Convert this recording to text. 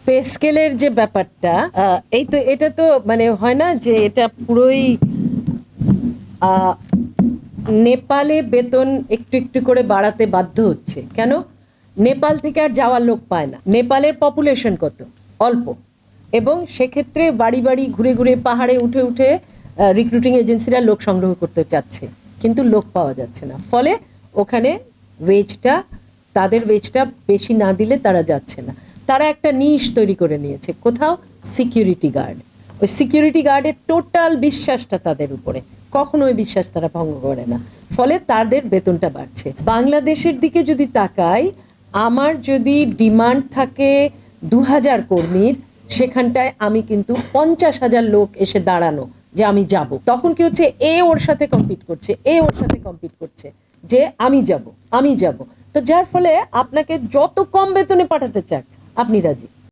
Pay স্কেলের যে ব্যাপারটা, এই তো এটা তো মানে হয় না যে এটা পুরোই নেপালে বেতন একটু একটু করে বাড়াতে বাধ্য হচ্ছে কেন? নেপাল থেকে আর যাওয়ার লোক পায় না। নেপালের পপুলেশন কত? অল্প। এবং সেক্ষেত্রে বাড়ি বাড়ি ঘুরে ঘুরে পাহাড়ে উঠে উঠে রিক্রুটিং এজেন্সিরা লোক সংগ্রহ করতে চাচ্ছে, কিন্তু লোক পাওয়া যাচ্ছে না। ফলে ওখানে ওয়েজটা, তাদের ওয়েজটা বেশি না দিলে তারা যাচ্ছে না। তারা একটা নিশ তৈরি করে নিয়েছে কোথাও, সিকিউরিটি গার্ড। ওই সিকিউরিটি গার্ডের টোটাল বিশ্বাসটা তাদের উপরে, কখনো ওই বিশ্বাস তারা ভঙ্গ করে না। ফলে তাদের বেতনটা বাড়ছে। বাংলাদেশের দিকে যদি তাকাই, আমার যদি ডিমান্ড থাকে 2000 কর্মীর, সেখানটায় আমি কিন্তু 50,000 লোক এসে দাঁড়ানো যে আমি যাব, তখন কি হচ্ছে, ওর সাথে কম্পিট করছে, ওর সাথে কম্পিট করছে যে আমি যাব। তো যার ফলে আপনাকে যত কম বেতনে পাঠাতে চান আপনি রাজি।